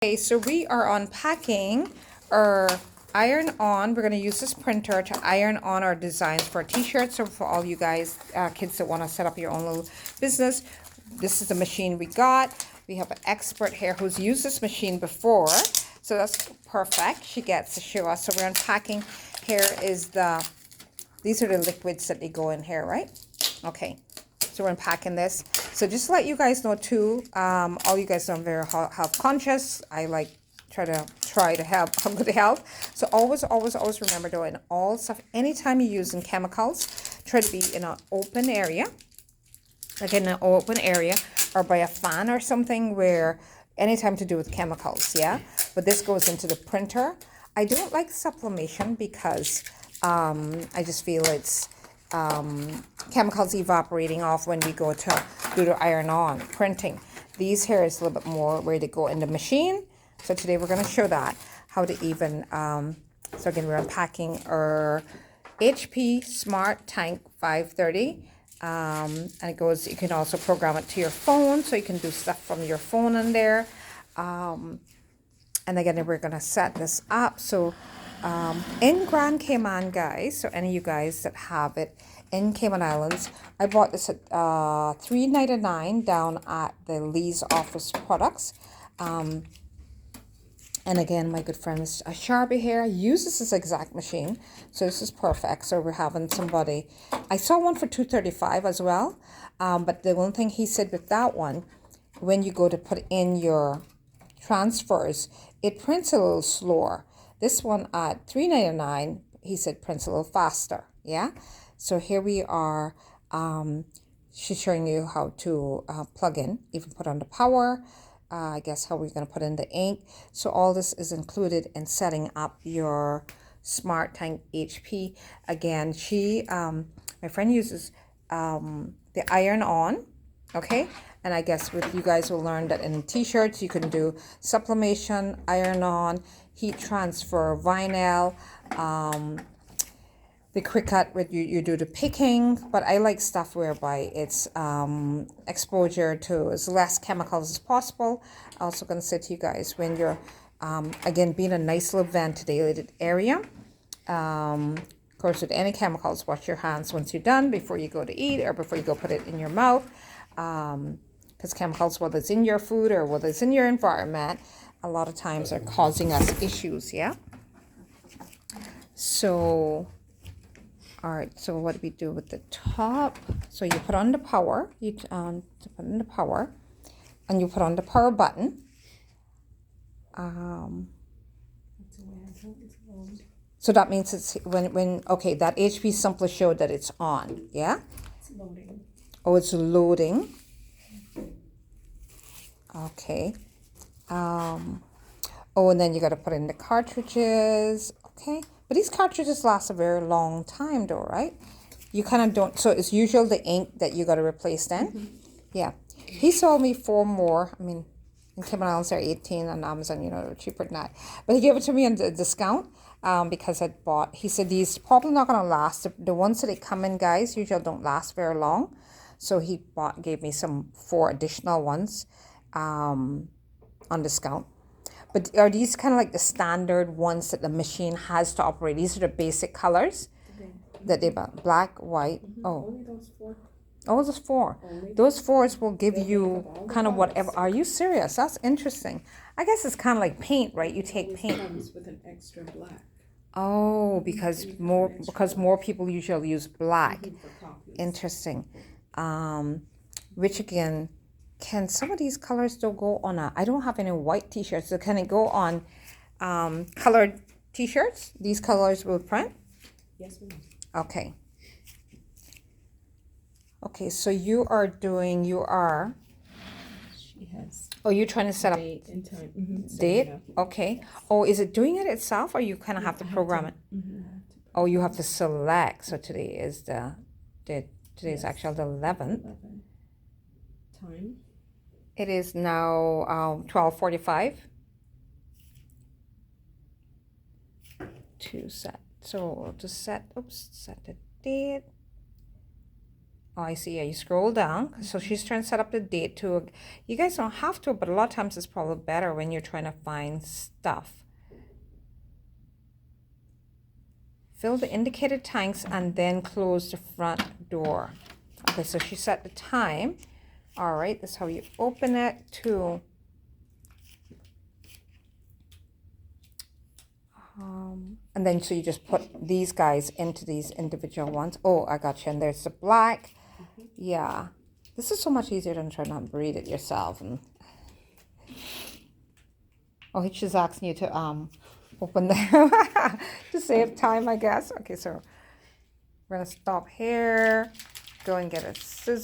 Okay, so we are unpacking our iron on. We're going to use this printer to iron on our designs for t-shirts. So for all you guys, kids that want to set up your own little business, this is the machine we got. We have an expert here who's used this machine before. So that's perfect. She gets to show us. So we're unpacking. Here is these are the liquids that they go in here, right? Okay. So we're unpacking this. So just to let you guys know too, all you guys know I'm very health conscious. I like try to help. I'm good health. So always remember though, in all stuff, anytime you're using chemicals, try to be in an open area, like in an open area or by a fan or something where anytime to do with chemicals, yeah? But this goes into the printer. I don't like sublimation because I just feel it's chemicals evaporating off when we go to do the iron on printing. These here is a little bit more where they go in the machine. So today we're going to show that how to even so again we're unpacking our HP Smart Tank 530 and it goes, you can also program it to your phone so you can do stuff from your phone in there. And again we're going to set this up so in Grand Cayman, guys, so any of you guys that have it in Cayman Islands, I bought this at $3.99 down at the Lee's Office Products. And again, my good friend Sharby here uses this exact machine, so this is perfect. So we're having somebody, I saw one for $2.35 as well, but the one thing he said with that one, when you go to put in your transfers, it prints a little slower. This one at $3.99, he said prints a little faster. Yeah. So here we are. She's showing you how to plug in, even put on the power. I guess how we're going to put in the ink. So all this is included in setting up your Smart Tank HP. Again, my friend uses the iron on. Okay, and I guess with you guys will learn that in t-shirts you can do sublimation, iron on, heat transfer, vinyl, the Cricut where you do the picking, but I like stuff whereby it's exposure to as less chemicals as possible. I'm also going to say to you guys when you're again being a nice little ventilated area, of course with any chemicals, wash your hands once you're done before you go to eat or before you go put it in your mouth. Because chemicals, whether it's in your food or whether it's in your environment, a lot of times are causing us issues, yeah? So, all right, so what do we do with the top? So you put on the power, to put in the power, and you put on the power button. So that means it's okay, that HP simply showed that it's on, yeah? It's loading. Oh, it's loading. Okay. Oh, and then you got to put in the cartridges. Okay. But these cartridges last a very long time though, right? You kind of don't, so it's usually the ink that you got to replace then. Mm-hmm. Yeah. He sold me 4 more. I mean, in Cayman Islands they're 18 on Amazon, they're cheaper than that. But he gave it to me on the discount because I'd bought, he said these probably not going to last. The ones that they come in, guys, usually don't last very long. So he gave me 4 additional ones on discount. But are these kind of like the standard ones that the machine has to operate? These are the basic colors that they buy. Black, white. Mm-hmm. Oh. Only those 4. Oh, those 4. Only those 4s will give you kind of whatever. Are you serious? That's interesting. I guess it's kind of like paint, right? You take paint. It comes with an extra black. Oh, because more people usually use black. Interesting. Which again, can some of these colors still go on I don't have any white t-shirts, so can it go on colored t-shirts? These colors will print? Yes, ma'am. Okay. Okay, so you are. She has. Oh, you're trying to set up date and time. Mm-hmm. Date? Okay. Oh, is it doing it itself, or you kind of have to program it? Mm-hmm. Oh, you have to select. So today is today's actually the 11th. Time. It is now 12:45 to set. So we'll just set the date. Oh, I see. Yeah, you scroll down. So she's trying to set up the date to. You guys don't have to, but a lot of times it's probably better when you're trying to find stuff. Fill the indicated tanks and then close the front door. Okay, so she set the time. All right, that's how you open it to. And then so you just put these guys into these individual ones. Oh, I got you. And there's the black. Yeah. This is so much easier than trying to read it yourself. And oh, she's asking you to open them to save time, I guess. Okay, so we're gonna stop here. Go and get a scissors.